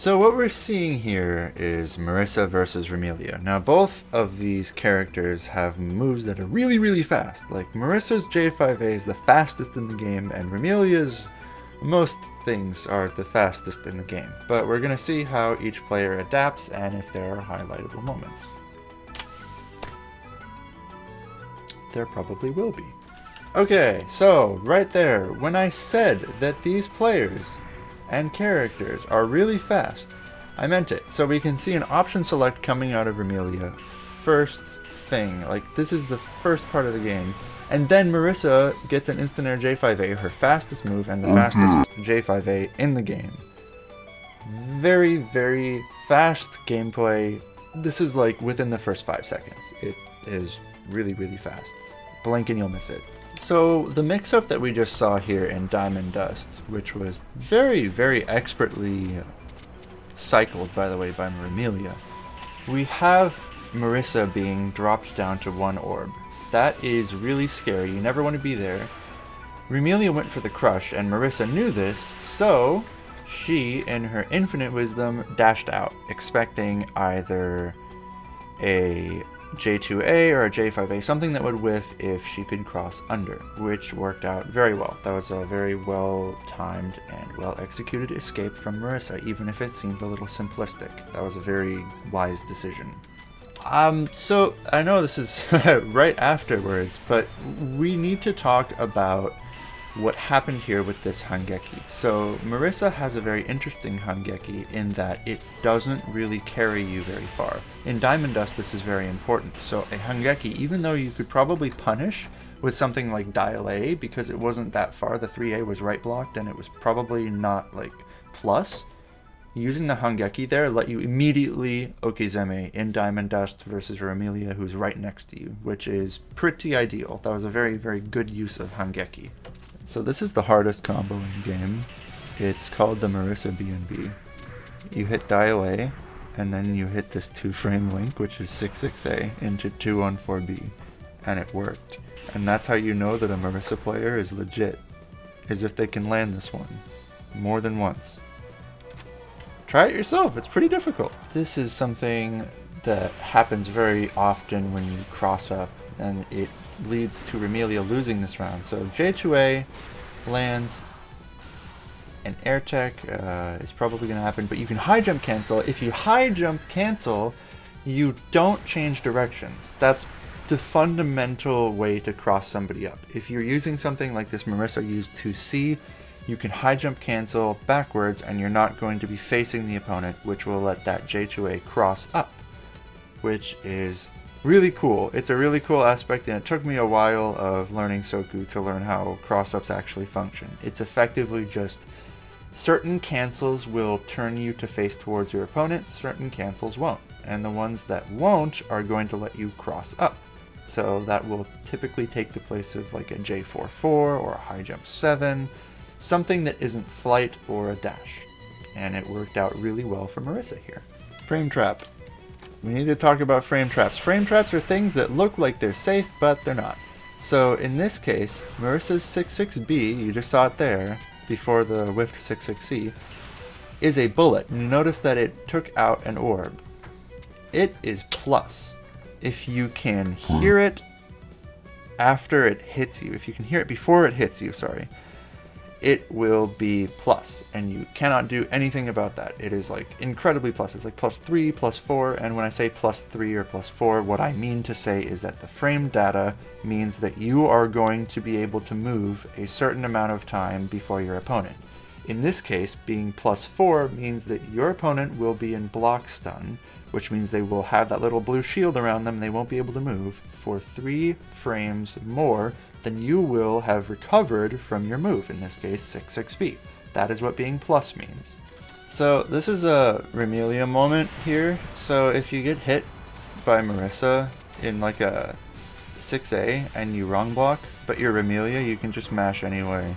So what we're seeing here is Marisa versus Remilia. Now both of these characters have moves that are really, really fast. Like Marisa's J5A is the fastest in the game, and Remilia's most things are the fastest in the game. But we're going to see how each player adapts and if there are highlightable moments. There probably will be. Okay, so right there, when I said that these players and characters are really fast, I meant it. So we can see an option select coming out of Remilia first thing. Like this is the first part of the game. And then Marisa gets an instant air J5A, her fastest move and the fastest J5A in the game. Very, very fast gameplay. This is like within the first 5 seconds. It is really, really fast. Blink and you'll miss it. So the mix-up that we just saw here in Diamond Dust, which was very, very expertly cycled, by the way, by Remilia, we have Marisa being dropped down to 1 orb. That is really scary. You never want to be there. Remilia went for the crush, and Marisa knew this, so she, in her infinite wisdom, dashed out, expecting either a J2A or a J5A, something that would whiff if she could cross under, which worked out very well. That was a very well-timed and well-executed escape from Marisa, even if it seemed a little simplistic. That was a very wise decision. So I know this is right afterwards, but we need to talk about what happened here with this Hangeki. So Marisa has a very interesting Hangeki in that it doesn't really carry you very far. In Diamond Dust this is very important. So a Hangeki, even though you could probably punish with something like Dial A because it wasn't that far, the 3A was right blocked and it was probably not like plus, using the Hangeki there let you immediately Okizeme in Diamond Dust versus Remilia, who's right next to you, which is pretty ideal. That was a very, very good use of Hangeki. So this is the hardest combo in the game. It's called the Marisa BNB. You hit Dial A, and then you hit this 2-frame link, which is 6-6A, into 2-on-4B, and it worked. And that's how you know that a Marisa player is legit, is if they can land this one more than once. Try it yourself, it's pretty difficult. This is something that happens very often when you cross up, and it leads to Remilia losing this round. So J2A lands, and air tech is probably going to happen, but you can high jump cancel. If you high jump cancel, you don't change directions. That's the fundamental way to cross somebody up. If you're using something like this Marisa used to C, you can high jump cancel backwards and you're not going to be facing the opponent, which will let that J2A cross up, which is really cool. It's a really cool aspect, and it took me a while of learning Soku to learn how cross-ups actually function. It's effectively just certain cancels will turn you to face towards your opponent, certain cancels won't. And the ones that won't are going to let you cross up. So that will typically take the place of like a J4-4 or a high jump 7, something that isn't flight or a dash. And it worked out really well for Marisa here. Frame trap. We need to talk about frame traps. Frame traps are things that look like they're safe, but they're not. So in this case, Marisa's 6-6B, you just saw it there, before the whiffed 6-6C, is a bullet. And you notice that it took out an orb. It is plus. If you can hear it after it hits you, if you can hear it before it hits you, sorry, it will be plus, and you cannot do anything about that. It is like incredibly plus. It's like +3, +4, and when I say +3 or +4, what I mean to say is that the frame data means that you are going to be able to move a certain amount of time before your opponent. In this case, being +4 means that your opponent will be in block stun, which means they will have that little blue shield around them and they won't be able to move for 3 frames more than you will have recovered from your move, in this case 6-6B. That is what being plus means. So this is a Remilia moment here. So if you get hit by Marisa in like a 6A and you wrong block, but you're Remilia, you can just mash anyway.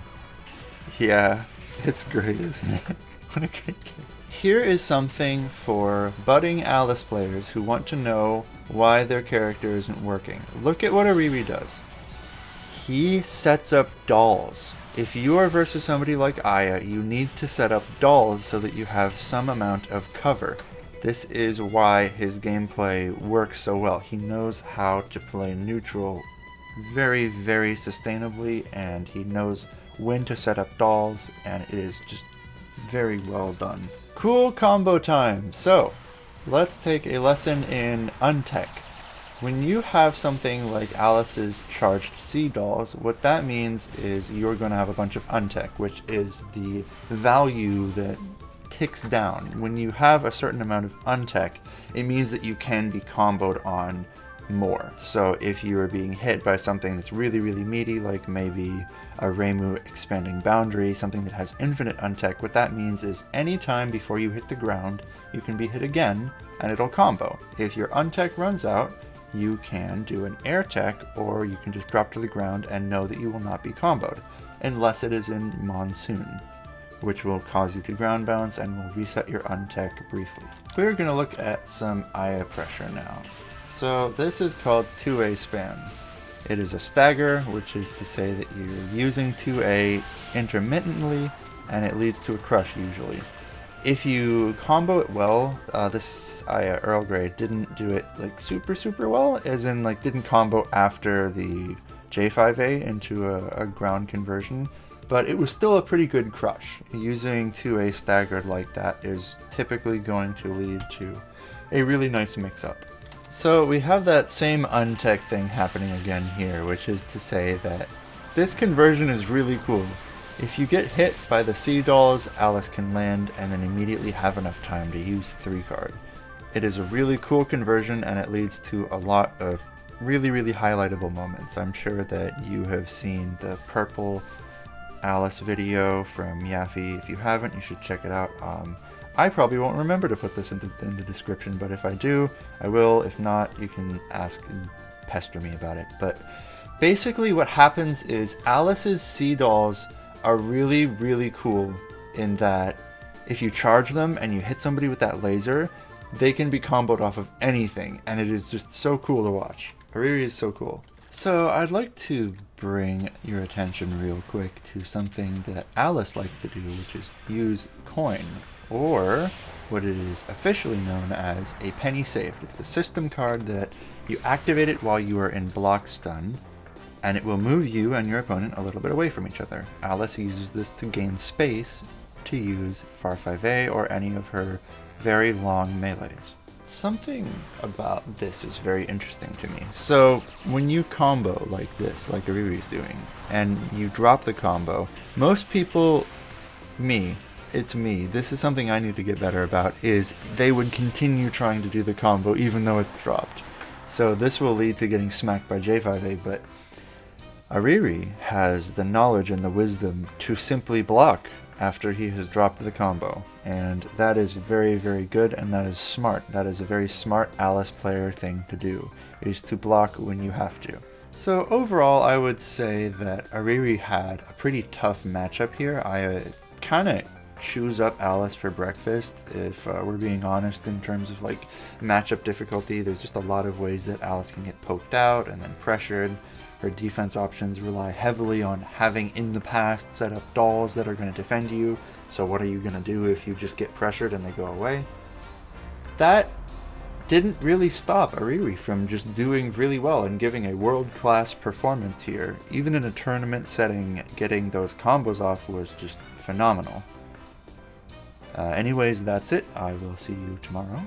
Yeah, it's great, isn't it? What a great game. Here is something for budding Alice players who want to know why their character isn't working. Look at what ARIRI does. he sets up dolls. If you are versus somebody like Aya, you need to set up dolls so that you have some amount of cover. This is why his gameplay works so well. He knows how to play neutral very, very sustainably, and he knows when to set up dolls, and it is just very well done. Cool combo time! So, let's take a lesson in Untech. When you have something like Alice's charged sea dolls, what that means is you're going to have a bunch of Untech, which is the value that ticks down. When you have a certain amount of Untech, it means that you can be comboed on more. So if you are being hit by something that's really, really meaty, like maybe a Reimu expanding boundary, something that has infinite Untech, what that means is anytime before you hit the ground, you can be hit again, and it'll combo. If your Untech runs out, you can do an air tech, or you can just drop to the ground and know that you will not be comboed, unless it is in Monsoon, which will cause you to ground bounce and will reset your Untech briefly. We're going to look at some Aya pressure now. So this is called 2A spam. It is a stagger, which is to say that you're using 2A intermittently, and it leads to a crush usually. If you combo it well, this EarlGray didn't do it like super well, as in like didn't combo after the J5A into a ground conversion, but it was still a pretty good crush. Using 2A staggered like that is typically going to lead to a really nice mix-up. So we have that same Untech thing happening again here, which is to say that this conversion is really cool. If you get hit by the sea dolls, Alice can land and then immediately have enough time to use 3 card. It is a really cool conversion, and it leads to a lot of really, really highlightable moments. I'm sure that you have seen the purple Alice video from Yaffy. If you haven't, you should check it out. I probably won't remember to put this in the description, but if I do, I will. If not, you can ask and pester me about it. But basically what happens is Alice's sea dolls are really, really cool in that if you charge them and you hit somebody with that laser, they can be comboed off of anything, and it is just so cool to watch. ARIRI is so cool. So I'd like to bring your attention real quick to something that Alice likes to do, which is use coin, or what it is officially known as a penny saved. It's a system card that you activate it while you are in block stun, and it will move you and your opponent a little bit away from each other. Alice uses this to gain space to use Far 5A or any of her very long melees. Something about this is very interesting to me. So when you combo like this, like ARIRI is doing, and you drop the combo, most people, it's me, this is something I need to get better about, is they would continue trying to do the combo even though it's dropped. So this will lead to getting smacked by J5A, but ARIRI has the knowledge and the wisdom to simply block after he has dropped the combo, and that is very, very good, and that is smart. That is a very smart Alice player thing to do, is to block when you have to. So overall, I would say that ARIRI had a pretty tough matchup here. I kind of chews up Alice for breakfast, if we're being honest, in terms of like matchup difficulty. There's just a lot of ways that Alice can get poked out and then pressured. Her defense options rely heavily on having in the past set up dolls that are going to defend you. So what are you going to do if you just get pressured and they go away? That didn't really stop ARIRI from just doing really well and giving a world-class performance here. Even in a tournament setting, getting those combos off was just phenomenal. Anyways, that's it. I will see you tomorrow.